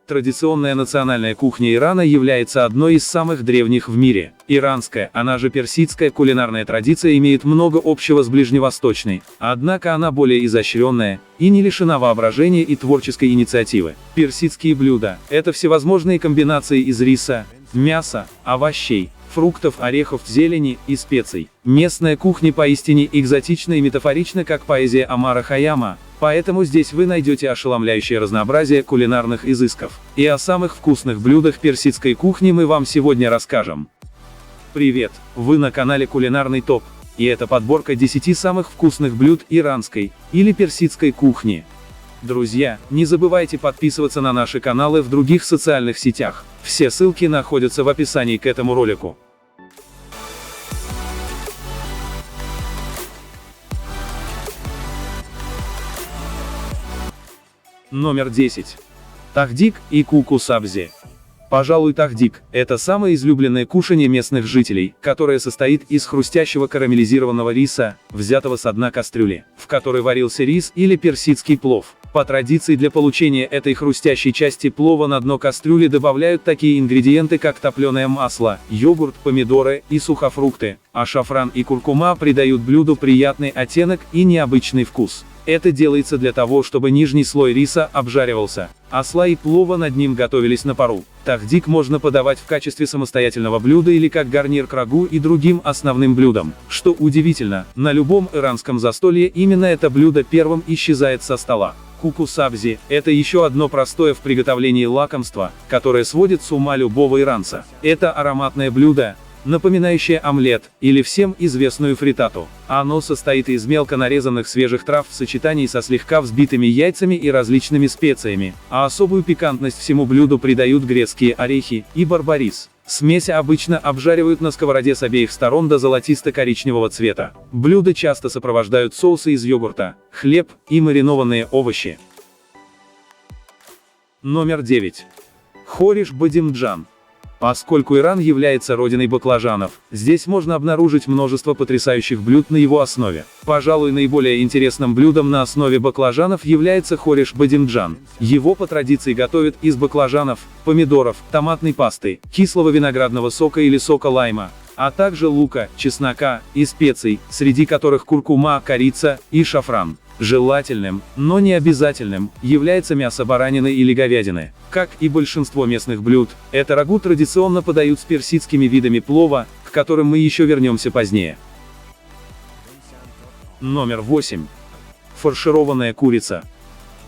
Традиционная национальная кухня Ирана является одной из самых древних в мире. Иранская, она же персидская кулинарная традиция имеет много общего с ближневосточной, однако она более изощренная и не лишена воображения и творческой инициативы. Персидские блюда – это всевозможные комбинации из риса, мяса, овощей, фруктов, орехов, зелени и специй. Местная кухня поистине экзотична и метафорична, как поэзия Омара Хайяма, поэтому здесь вы найдете ошеломляющее разнообразие кулинарных изысков. И о самых вкусных блюдах персидской кухни мы вам сегодня расскажем. Привет! Вы на канале Кулинарный Топ, и это подборка 10 самых вкусных блюд иранской или персидской кухни. Друзья, не забывайте подписываться на наши каналы в других социальных сетях. Все ссылки находятся в описании к этому ролику. Номер 10. Тахдик и куку сабзи. Пожалуй, тахдик – это самое излюбленное кушанье местных жителей, которое состоит из хрустящего карамелизированного риса, взятого со дна кастрюли, в которой варился рис или персидский плов. По традиции для получения этой хрустящей части плова на дно кастрюли добавляют такие ингредиенты, как топленое масло, йогурт, помидоры и сухофрукты, а шафран и куркума придают блюду приятный оттенок и необычный вкус. Это делается для того, чтобы нижний слой риса обжаривался, а слои плова над ним готовились на пару. Тахдик можно подавать в качестве самостоятельного блюда или как гарнир к рагу и другим основным блюдам. Что удивительно, на любом иранском застолье именно это блюдо первым исчезает со стола. Куку сабзи – это еще одно простое в приготовлении лакомство, которое сводит с ума любого иранца. Это ароматное блюдо, напоминающее омлет, или всем известную фритату. Оно состоит из мелко нарезанных свежих трав в сочетании со слегка взбитыми яйцами и различными специями, а особую пикантность всему блюду придают грецкие орехи и барбарис. Смесь обычно обжаривают на сковороде с обеих сторон до золотисто-коричневого цвета. Блюда часто сопровождают соусы из йогурта, хлеб и маринованные овощи. Номер 9. Хориш бадимджан. Поскольку Иран является родиной баклажанов, здесь можно обнаружить множество потрясающих блюд на его основе. Пожалуй, наиболее интересным блюдом на основе баклажанов является хориш бадимджан. Его по традиции готовят из баклажанов, помидоров, томатной пасты, кислого виноградного сока или сока лайма, а также лука, чеснока и специй, среди которых куркума, корица и шафран. Желательным, но не обязательным, является мясо баранины или говядины. Как и большинство местных блюд, это рагу традиционно подают с персидскими видами плова, к которым мы еще вернемся позднее. Номер 8. Фаршированная курица.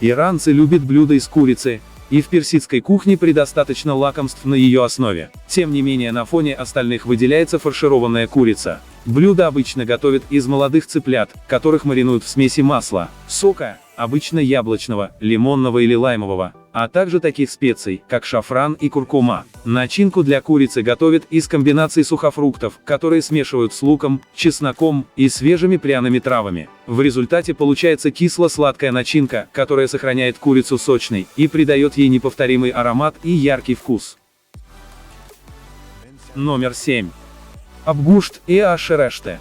Иранцы любят блюда из курицы, и в персидской кухне предостаточно лакомств на ее основе. Тем не менее, на фоне остальных выделяется фаршированная курица. Блюдо обычно готовят из молодых цыплят, которых маринуют в смеси масла, сока, обычно яблочного, лимонного или лаймового, а также таких специй, как шафран и куркума. Начинку для курицы готовят из комбинаций сухофруктов, которые смешивают с луком, чесноком и свежими пряными травами. В результате получается кисло-сладкая начинка, которая сохраняет курицу сочной и придает ей неповторимый аромат и яркий вкус. Номер 7. Абгушт и ашереште.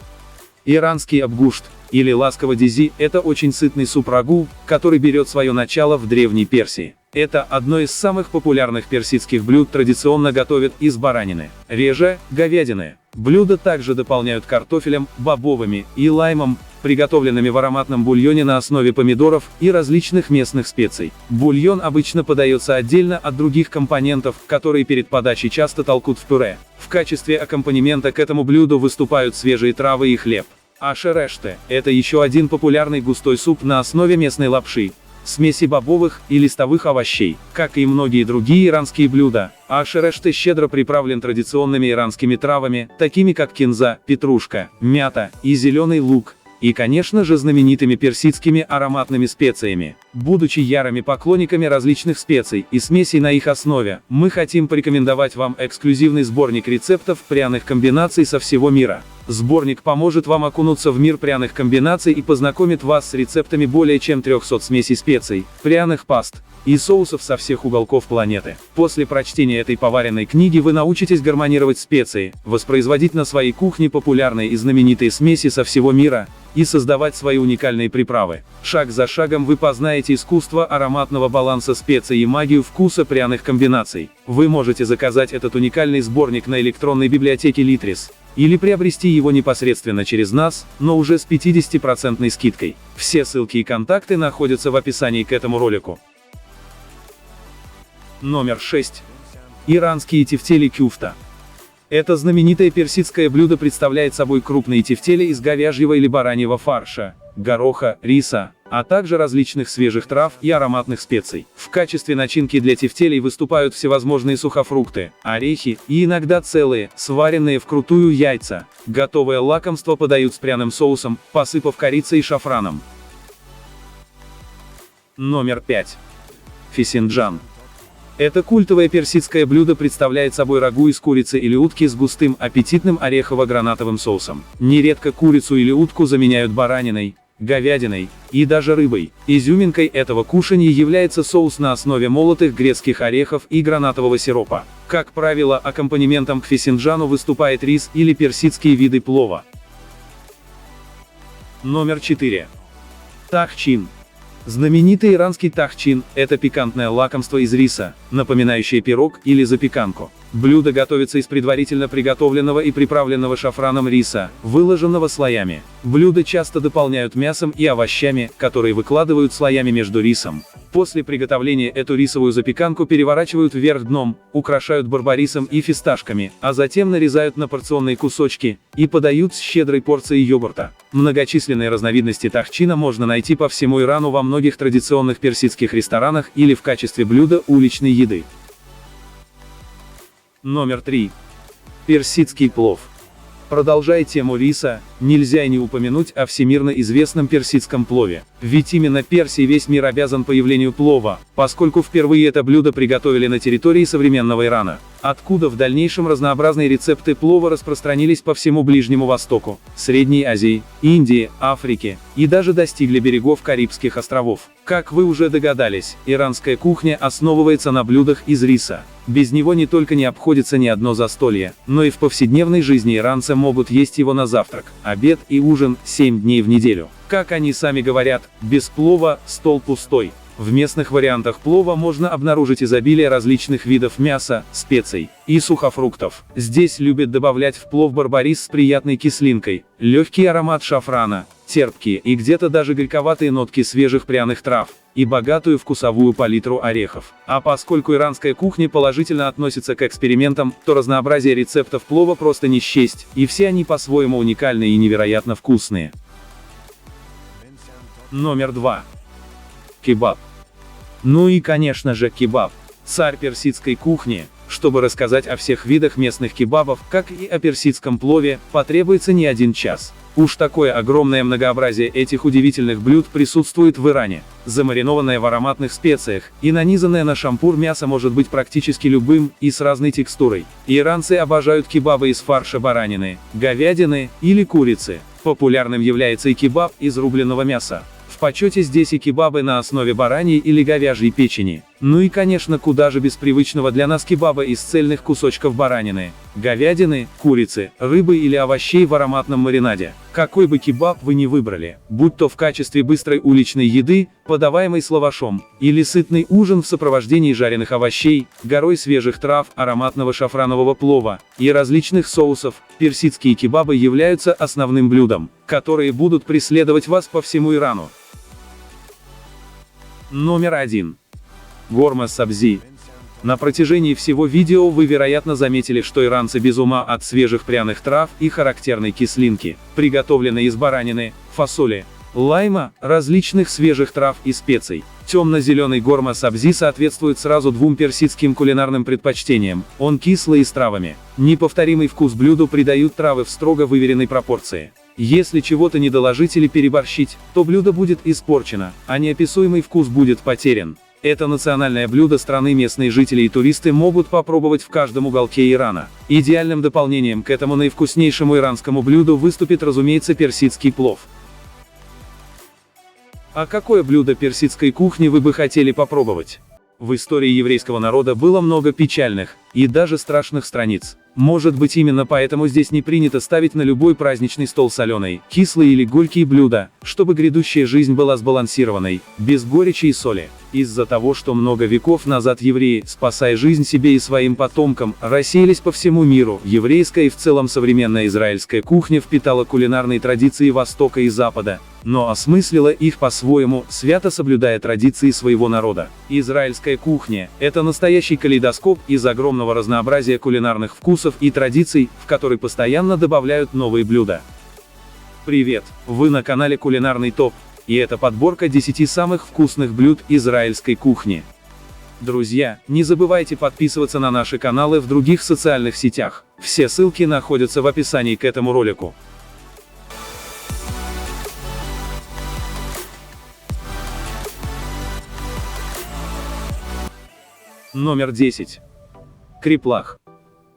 Иранский абгушт, или ласково дизи, это очень сытный суп-рагу, который берет свое начало в Древней Персии. Это одно из самых популярных персидских блюд, традиционно готовят из баранины, реже – говядины. Блюда также дополняют картофелем, бобовыми и лаймом, приготовленными в ароматном бульоне на основе помидоров и различных местных специй. Бульон обычно подается отдельно от других компонентов, которые перед подачей часто толкут в пюре. В качестве аккомпанемента к этому блюду выступают свежие травы и хлеб. Ашереште – это еще один популярный густой суп на основе местной лапши, смеси бобовых и листовых овощей. Как и многие другие иранские блюда, ашереште щедро приправлен традиционными иранскими травами, такими как кинза, петрушка, мята и зеленый лук, и, конечно же, знаменитыми персидскими ароматными специями. Будучи ярыми поклонниками различных специй и смесей на их основе, мы хотим порекомендовать вам эксклюзивный сборник рецептов пряных комбинаций со всего мира. Сборник поможет вам окунуться в мир пряных комбинаций и познакомит вас с рецептами более чем 300 смесей специй, пряных паст, и соусов со всех уголков планеты. После прочтения этой поваренной книги вы научитесь гармонировать специи, воспроизводить на своей кухне популярные и знаменитые смеси со всего мира, и создавать свои уникальные приправы. Шаг за шагом вы познаете искусство ароматного баланса специй и магию вкуса пряных комбинаций. Вы можете заказать этот уникальный сборник на электронной библиотеке Litres, или приобрести его непосредственно через нас, но уже с 50% скидкой. Все ссылки и контакты находятся в описании к этому ролику. Номер 6. Иранские тефтели кюфта. Это знаменитое персидское блюдо представляет собой крупные тефтели из говяжьего или бараньего фарша, гороха, риса, а также различных свежих трав и ароматных специй. В качестве начинки для тефтелей выступают всевозможные сухофрукты, орехи и иногда целые, сваренные вкрутую яйца. Готовое лакомство подают с пряным соусом, посыпав корицей и шафраном. Номер 5. Фисинджан. Это культовое персидское блюдо представляет собой рагу из курицы или утки с густым, аппетитным орехово-гранатовым соусом. Нередко курицу или утку заменяют бараниной, говядиной и даже рыбой. Изюминкой этого кушанья является соус на основе молотых грецких орехов и гранатового сиропа. Как правило, аккомпанементом к фисинджану выступает рис или персидские виды плова. Номер 4. Тахчин. Знаменитый иранский тахчин – это пикантное лакомство из риса, напоминающее пирог или запеканку. Блюдо готовится из предварительно приготовленного и приправленного шафраном риса, выложенного слоями. Блюдо часто дополняют мясом и овощами, которые выкладывают слоями между рисом. После приготовления эту рисовую запеканку переворачивают вверх дном, украшают барбарисом и фисташками, а затем нарезают на порционные кусочки и подают с щедрой порцией йогурта. Многочисленные разновидности тахчина можно найти по всему Ирану во многих традиционных персидских ресторанах или в качестве блюда уличной еды. Номер 3. Персидский плов. Продолжая тему риса, нельзя и не упомянуть о всемирно известном персидском плове. Ведь именно Персии весь мир обязан появлению плова, поскольку впервые это блюдо приготовили на территории современного Ирана, откуда в дальнейшем разнообразные рецепты плова распространились по всему Ближнему Востоку, Средней Азии, Индии, Африке, и даже достигли берегов Карибских островов. Как вы уже догадались, иранская кухня основывается на блюдах из риса. Без него не только не обходится ни одно застолье, но и в повседневной жизни иранцы могут есть его на завтрак, обед и ужин 7 дней в неделю. Как они сами говорят, без плова стол пустой. В местных вариантах плова можно обнаружить изобилие различных видов мяса, специй и сухофруктов. Здесь любят добавлять в плов барбарис с приятной кислинкой, легкий аромат шафрана, терпкие и где-то даже горьковатые нотки свежих пряных трав, и богатую вкусовую палитру орехов. А поскольку иранская кухня положительно относится к экспериментам, то разнообразие рецептов плова просто не счесть, и все они по-своему уникальные и невероятно вкусные. Номер 2. Кебаб. Ну и конечно же кебаб. Царь персидской кухни. Чтобы рассказать о всех видах местных кебабов, как и о персидском плове, потребуется не один час. Уж такое огромное многообразие этих удивительных блюд присутствует в Иране. Замаринованное в ароматных специях и нанизанное на шампур мясо может быть практически любым и с разной текстурой. Иранцы обожают кебабы из фарша баранины, говядины или курицы. Популярным является и кебаб из рубленого мяса. В почете здесь и кебабы на основе бараньей или говяжьей печени. Ну и конечно, куда же без привычного для нас кебаба из цельных кусочков баранины, говядины, курицы, рыбы или овощей в ароматном маринаде. Какой бы кебаб вы ни выбрали, будь то в качестве быстрой уличной еды, подаваемой с лавашом, или сытный ужин в сопровождении жареных овощей, горой свежих трав, ароматного шафранового плова и различных соусов, персидские кебабы являются основным блюдом, которые будут преследовать вас по всему Ирану. Номер 1. Горма сабзи. На протяжении всего видео вы вероятно заметили, что иранцы без ума от свежих пряных трав и характерной кислинки, приготовленной из баранины, фасоли, лайма, различных свежих трав и специй. Темно-зеленый горма сабзи соответствует сразу двум персидским кулинарным предпочтениям. Он кислый и с травами. Неповторимый вкус блюду придают травы в строго выверенной пропорции. Если чего-то не доложить или переборщить, то блюдо будет испорчено, а неописуемый вкус будет потерян. Это национальное блюдо страны местные жители и туристы могут попробовать в каждом уголке Ирана. Идеальным дополнением к этому наивкуснейшему иранскому блюду выступит, разумеется, персидский плов. А какое блюдо персидской кухни вы бы хотели попробовать? В истории еврейского народа было много печальных и даже страшных страниц. Может быть, именно поэтому здесь не принято ставить на любой праздничный стол соленые, кислые или горькие блюда, чтобы грядущая жизнь была сбалансированной, без горечи и соли. Из-за того, что много веков назад евреи, спасая жизнь себе и своим потомкам, рассеялись по всему миру, еврейская и в целом современная израильская кухня впитала кулинарные традиции Востока и Запада, но осмыслила их по-своему, свято соблюдая традиции своего народа. Израильская кухня – это настоящий калейдоскоп из огромного разнообразия кулинарных вкусов и традиций, в который постоянно добавляют новые блюда. Привет! Вы на канале Кулинарный топ, и это подборка 10 самых вкусных блюд израильской кухни. Друзья, не забывайте подписываться на наши каналы в других социальных сетях, все ссылки находятся в описании к этому ролику. Номер 10. Криплах.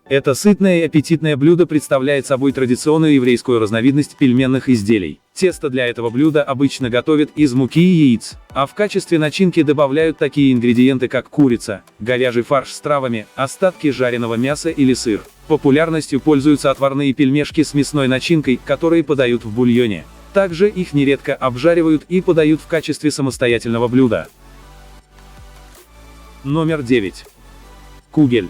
Это сытное и аппетитное блюдо представляет собой традиционную еврейскую разновидность пельменных изделий. Тесто для этого блюда обычно готовят из муки и яиц, а в качестве начинки добавляют такие ингредиенты, как курица, говяжий фарш с травами, остатки жареного мяса или сыр. Популярностью пользуются отварные пельмешки с мясной начинкой, которые подают в бульоне. Также их нередко обжаривают и подают в качестве самостоятельного блюда. Номер 9. Кугель.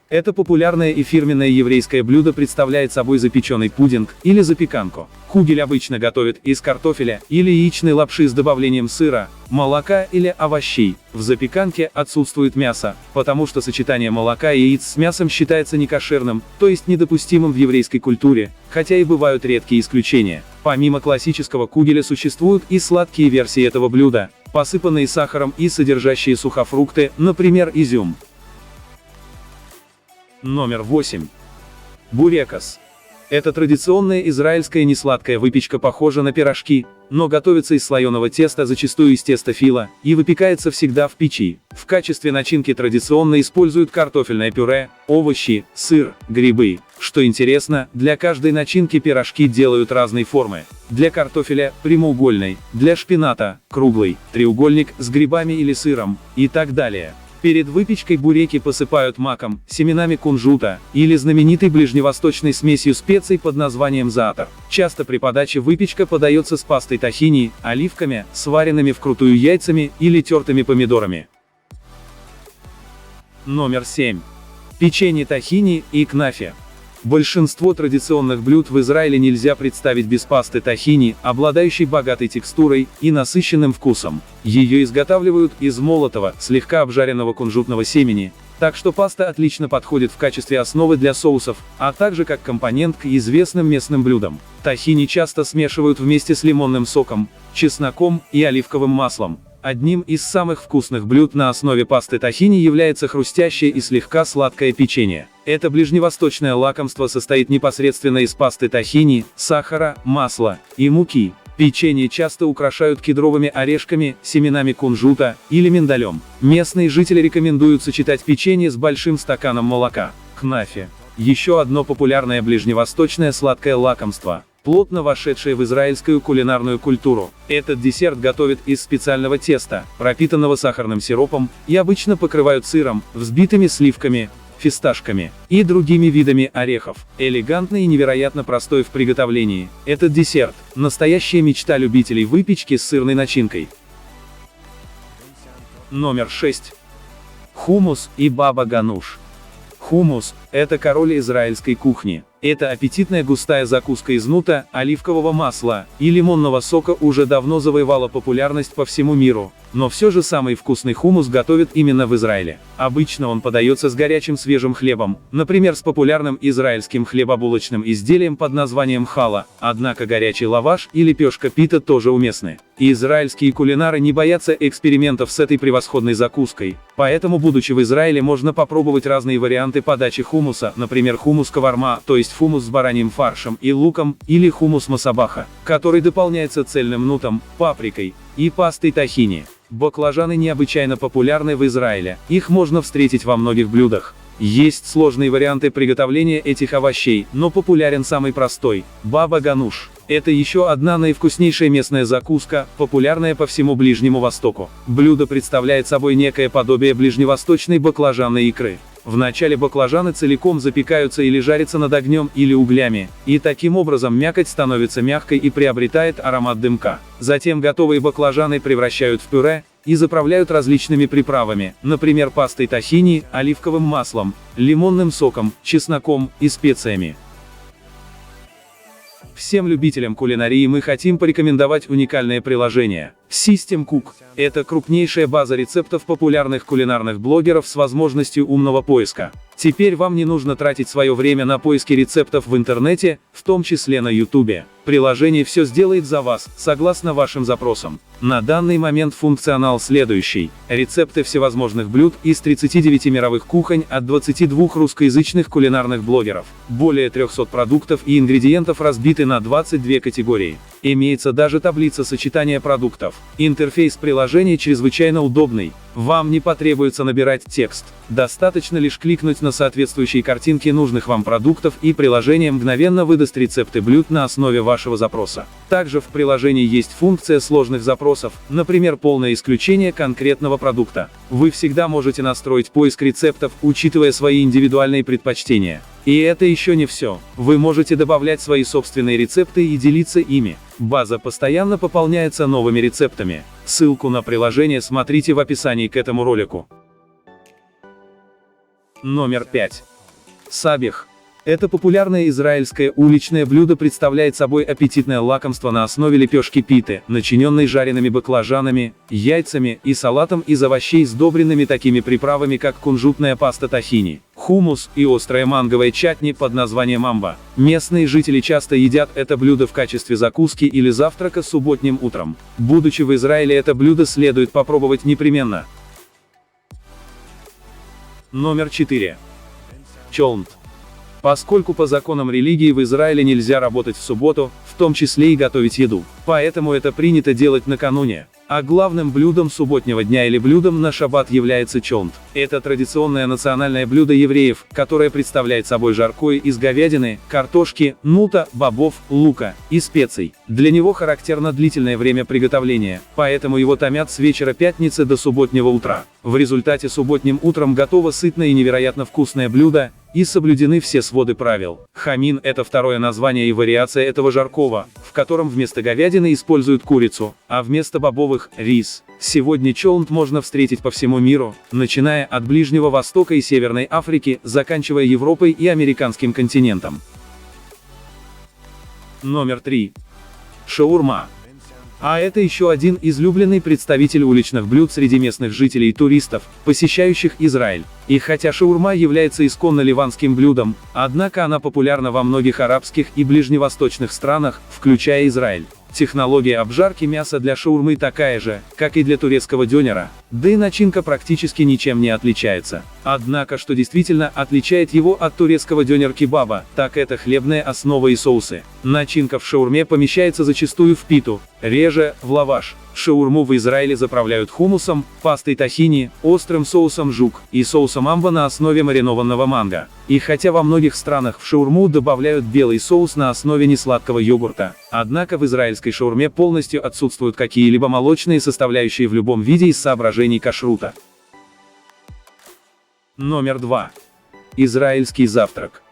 Это популярное и фирменное еврейское блюдо представляет собой запеченный пудинг или запеканку. Кугель обычно готовят из картофеля или яичной лапши с добавлением сыра, молока или овощей. В запеканке отсутствует мясо, потому что сочетание молока и яиц с мясом считается некошерным, то есть недопустимым в еврейской культуре, хотя и бывают редкие исключения. Помимо классического кугеля существуют и сладкие версии этого блюда, посыпанные сахаром и содержащие сухофрукты, например, изюм. Номер 8. Бурекос. Это традиционная израильская несладкая выпечка, похожа на пирожки, но готовится из слоеного теста, зачастую из теста фила, и выпекается всегда в печи. В качестве начинки традиционно используют картофельное пюре, овощи, сыр, грибы. Что интересно, для каждой начинки пирожки делают разной формы. Для картофеля – прямоугольной, для шпината – круглый, треугольник с грибами или сыром, и так далее. Перед выпечкой буреки посыпают маком, семенами кунжута, или знаменитой ближневосточной смесью специй под названием заатар. Часто при подаче выпечка подается с пастой тахини, оливками, сваренными вкрутую яйцами или тертыми помидорами. Номер 7. Печенье тахини и кнафе. Большинство традиционных блюд в Израиле нельзя представить без пасты тахини, обладающей богатой текстурой и насыщенным вкусом. Ее изготавливают из молотого, слегка обжаренного кунжутного семени, так что паста отлично подходит в качестве основы для соусов, а также как компонент к известным местным блюдам. Тахини часто смешивают вместе с лимонным соком, чесноком и оливковым маслом. Одним из самых вкусных блюд на основе пасты тахини является хрустящее и слегка сладкое печенье. Это ближневосточное лакомство состоит непосредственно из пасты тахини, сахара, масла и муки. Печенье часто украшают кедровыми орешками, семенами кунжута или миндалем. Местные жители рекомендуют сочетать печенье с большим стаканом молока. Кнафе. Еще одно популярное ближневосточное сладкое лакомство, плотно вошедшее в израильскую кулинарную культуру. Этот десерт готовят из специального теста, пропитанного сахарным сиропом, и обычно покрывают сыром, взбитыми сливками, фисташками и другими видами орехов. Элегантный и невероятно простой в приготовлении, этот десерт – настоящая мечта любителей выпечки с сырной начинкой. Номер 6. Хумус и баба гануш. Хумус – это король израильской кухни. Эта аппетитная густая закуска из нута, оливкового масла и лимонного сока уже давно завоевала популярность по всему миру, но все же самый вкусный хумус готовят именно в Израиле. Обычно он подается с горячим свежим хлебом, например, с популярным израильским хлебобулочным изделием под названием хала, однако горячий лаваш и лепешка пита тоже уместны. Израильские кулинары не боятся экспериментов с этой превосходной закуской, поэтому, будучи в Израиле, можно попробовать разные варианты подачи хумуса, например, хумус каварма, то есть хумус с бараньим фаршем и луком, или хумус масабаха, который дополняется цельным нутом, паприкой и пастой тахини. Баклажаны необычайно популярны в Израиле, их можно встретить во многих блюдах. Есть сложные варианты приготовления этих овощей, но популярен самый простой – баба гануш. Это еще одна наивкуснейшая местная закуска, популярная по всему Ближнему Востоку. Блюдо представляет собой некое подобие ближневосточной баклажанной икры. Вначале баклажаны целиком запекаются или жарятся над огнем или углями, и таким образом мякоть становится мягкой и приобретает аромат дымка. Затем готовые баклажаны превращают в пюре и заправляют различными приправами, например, пастой тахини, оливковым маслом, лимонным соком, чесноком и специями. Всем любителям кулинарии мы хотим порекомендовать уникальное приложение System Cook. Это крупнейшая база рецептов популярных кулинарных блогеров с возможностью умного поиска. Теперь вам не нужно тратить свое время на поиски рецептов в интернете, в том числе на YouTube. Приложение все сделает за вас, согласно вашим запросам. На данный момент функционал следующий. Рецепты всевозможных блюд из 39 мировых кухонь от 22 русскоязычных кулинарных блогеров. Более 300 продуктов и ингредиентов разбиты на 22 категории. Имеется даже таблица сочетания продуктов. Интерфейс приложения чрезвычайно удобный. Вам не потребуется набирать текст. Достаточно лишь кликнуть на соответствующие картинки нужных вам продуктов, и приложение мгновенно выдаст рецепты блюд на основе вашего запроса. Также в приложении есть функция сложных запросов, например, полное исключение конкретного продукта. Вы всегда можете настроить поиск рецептов, учитывая свои индивидуальные предпочтения. И это еще не все. Вы можете добавлять свои собственные рецепты и делиться ими. База постоянно пополняется новыми рецептами. Ссылку на приложение смотрите в описании к этому ролику. Номер 5. Сабих. Это популярное израильское уличное блюдо представляет собой аппетитное лакомство на основе лепешки питы, начиненной жареными баклажанами, яйцами и салатом из овощей, сдобренными такими приправами, как кунжутная паста тахини, хумус и острая манговая чатни под названием амба. Местные жители часто едят это блюдо в качестве закуски или завтрака субботним утром. Будучи в Израиле, это блюдо следует попробовать непременно. Номер 4. Чолнт. Поскольку по законам религии в Израиле нельзя работать в субботу, в том числе и готовить еду, поэтому это принято делать накануне. А главным блюдом субботнего дня или блюдом на шаббат является чолнт. Это традиционное национальное блюдо евреев, которое представляет собой жаркое из говядины, картошки, нута, бобов, лука и специй. Для него характерно длительное время приготовления, поэтому его томят с вечера пятницы до субботнего утра. В результате субботним утром готово сытное и невероятно вкусное блюдо, и соблюдены все своды правил. Хамин – это второе название и вариация этого жаркого, в котором вместо говядины используют курицу, а вместо бобовых – рис. Сегодня чолнт можно встретить по всему миру, начиная от Ближнего Востока и Северной Африки, заканчивая Европой и американским континентом. Номер 3. Шаурма. А это еще один излюбленный представитель уличных блюд среди местных жителей и туристов, посещающих Израиль. И хотя шаурма является исконно ливанским блюдом, однако она популярна во многих арабских и ближневосточных странах, включая Израиль. Технология обжарки мяса для шаурмы такая же, как и для турецкого дёнера, да и начинка практически ничем не отличается. Однако, что действительно отличает его от турецкого дёнер-кебаба, так это хлебная основа и соусы. Начинка в шаурме помещается зачастую в питу, реже в лаваш. Шаурму в Израиле заправляют хумусом, пастой тахини, острым соусом жук и соусом амба на основе маринованного манго. И хотя во многих странах в шаурму добавляют белый соус на основе несладкого йогурта, однако в израильской шаурме полностью отсутствуют какие-либо молочные составляющие в любом виде из соображений кашрута. Номер 2. Израильский завтрак.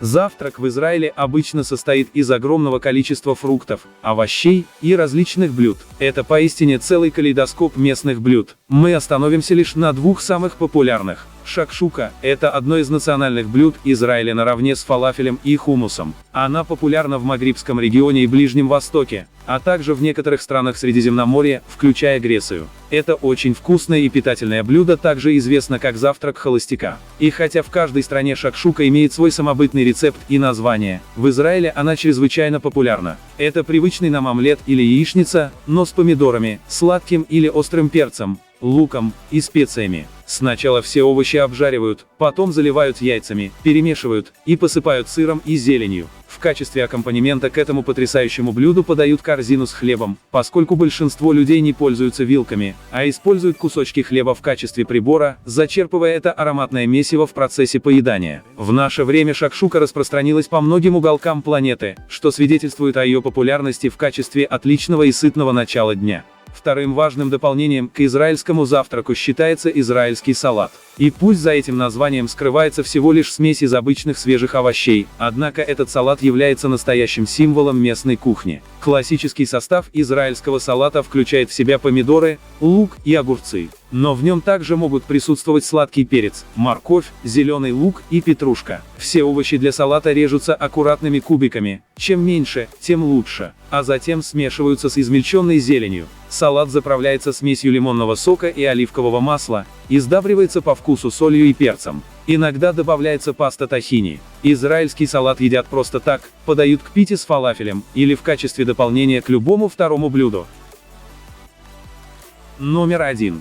Завтрак в Израиле обычно состоит из огромного количества фруктов, овощей и различных блюд. Это поистине целый калейдоскоп местных блюд. Мы остановимся лишь на двух самых популярных. Шакшука – это одно из национальных блюд Израиля наравне с фалафелем и хумусом. Она популярна в Магрибском регионе и Ближнем Востоке, а также в некоторых странах Средиземноморья, включая Грецию. Это очень вкусное и питательное блюдо, также известно как завтрак холостяка. И хотя в каждой стране шакшука имеет свой самобытный рецепт и название, в Израиле она чрезвычайно популярна. Это привычный нам омлет или яичница, но с помидорами, сладким или острым перцем, луком и специями. Сначала все овощи обжаривают, потом заливают яйцами, перемешивают и посыпают сыром и зеленью. В качестве аккомпанемента к этому потрясающему блюду подают корзину с хлебом, поскольку большинство людей не пользуются вилками, а используют кусочки хлеба в качестве прибора, зачерпывая это ароматное месиво в процессе поедания. В наше время шакшука распространилась по многим уголкам планеты, что свидетельствует о ее популярности в качестве отличного и сытного начала дня. Вторым важным дополнением к израильскому завтраку считается израильский салат. И пусть за этим названием скрывается всего лишь смесь из обычных свежих овощей, однако этот салат является настоящим символом местной кухни. Классический состав израильского салата включает в себя помидоры, лук и огурцы. Но в нем также могут присутствовать сладкий перец, морковь, зеленый лук и петрушка. Все овощи для салата режутся аккуратными кубиками, чем меньше, тем лучше, а затем смешиваются с измельченной зеленью. Салат заправляется смесью лимонного сока и оливкового масла, и сдабривается по вкусу солью и перцем. Иногда добавляется паста тахини. Израильский салат едят просто так, подают к пите с фалафелем, или в качестве дополнения к любому второму блюду. Номер 1.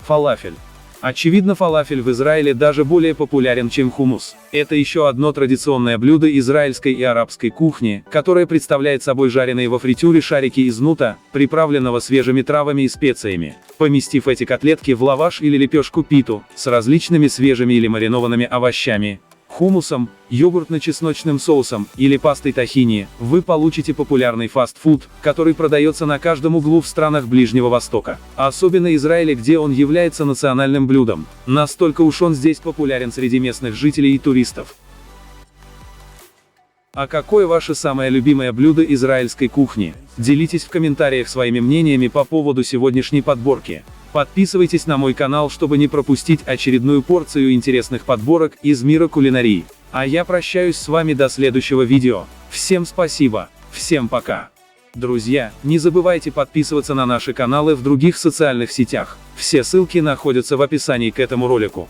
Фалафель. Очевидно, фалафель в Израиле даже более популярен, чем хумус. Это еще одно традиционное блюдо израильской и арабской кухни, которое представляет собой жареные во фритюре шарики из нута, приправленного свежими травами и специями. Поместив эти котлетки в лаваш или лепешку питу, с различными свежими или маринованными овощами, хумусом, йогуртно-чесночным соусом или пастой тахини, вы получите популярный фастфуд, который продается на каждом углу в странах Ближнего Востока. Особенно Израиле, где он является национальным блюдом. Настолько уж он здесь популярен среди местных жителей и туристов. А какое ваше самое любимое блюдо израильской кухни? Делитесь в комментариях своими мнениями по поводу сегодняшней подборки. Подписывайтесь на мой канал, чтобы не пропустить очередную порцию интересных подборок из мира кулинарии. А я прощаюсь с вами до следующего видео. Всем спасибо, всем пока. Друзья, не забывайте подписываться на наши каналы в других социальных сетях. Все ссылки находятся в описании к этому ролику.